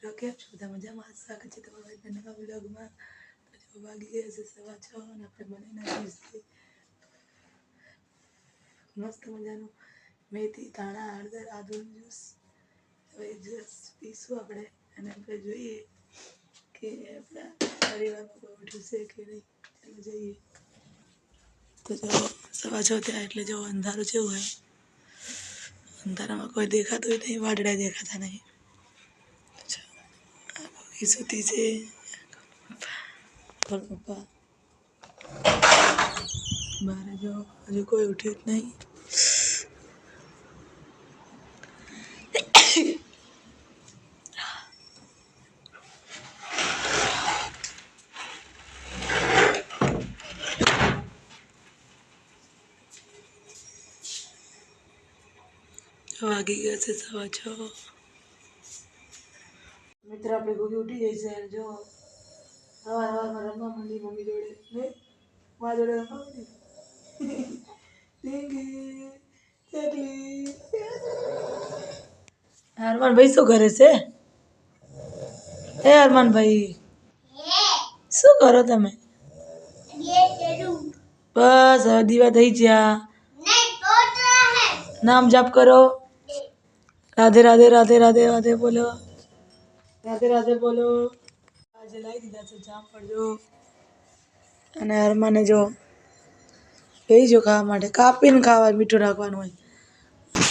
મિત્રો કેમ છો બધા મજામાં? સ્વાગત છે તમારા આજના નવા વ્લોગમાં. તો જો વાગી ગયા છે 6:15 અને આપણે બનાવી નાખ્યું છે મસ્ત મજાનું મેથી ધાણા હળદર આદુનું જ્યુસ. હવે જ્યુસ પીશું આપણે અને આપણે જોઈએ કે આપણા પરિવારમાં કોઈ ઉઠ્યું છે કે નહીં. ચાલો જઈએ. તો જો 6:15 થયા એટલે જો અંધારું જેવું હોય, અંધારામાં કોઈ દેખાતું નહીં, વાદળા દેખાતા નહીં. સુતી છે પપ્પા બહાર, જો હજુ કોઈ ઉઠ્યું જ નહીં. વાગી ગયા છે 6:15. મિત્ર આપણે ગોગી ઉઠી ગઈ છે. જો સવારમાં રમવા માંડી મમ્મી જોડે, ને મારા જોડે રમવા માંડી. હરમાનભાઈ શું કરે છે? હરમાનભાઈ શું કરો તમે? બસ હવે દીવા થઈ ગયા. નામ જાપ કરો. રાધે રાધે રાધે રાધે રાધે બોલો. રાધે રાધે બોલો. આજે લાવી દીધા છે જામફળ જો, અને હરમાને જો લઈ જો ખાવા માટે. કાપીને ખાવા, મીઠું રાખવાનું હોય.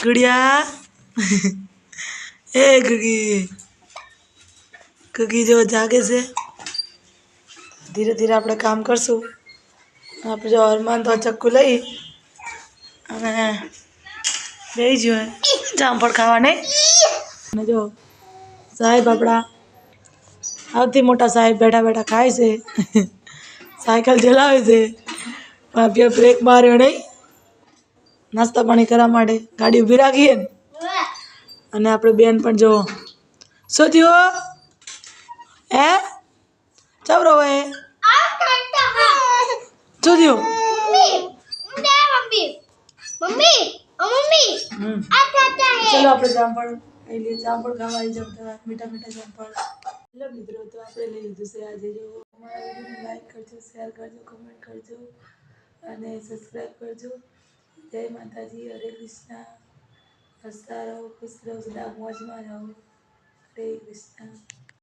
ગુડિયા એ ગુગી, ગુગી જો જાગે છે. ધીરે ધીરે આપણે કામ કરશું. આપણે જો હરમાન તો ચક્કુ લઈ અને લઈ જોઈએ જામફળ ખાવા નહીં. અને જો સાહેબ આપણા સૌથી મોટા સાહેબ બેઠા બેઠા ખાય છે. સાયકલ ચલાવે છે. ભાભીએ બ્રેક માર્યો નહીં નાસ્તા પાણી કરવા માટે. ગાડી ઊભી રાખીએ ને. અને આપણે બેન પણ જો શું થયું હે ચબરો હે શું થયું? ચલો આપણે જામફળ લઈ લઈએ. જામફળ ખાવા આવી જમતા મીઠા મીઠા જામફળ. હેલો મિત્રો, તો આપણે લઈ લીધું છે આજે. જો અમારા વિડીયોને લાઈક કરજો, શેર કરજો, કમેન્ટ કરજો અને સબસ્ક્રાઈબ કરજો. જય માતાજી, હરે કૃષ્ણ. હસતા રહો, ખુશ રહો, સદા મોજમાં રહો. હરે કૃષ્ણ.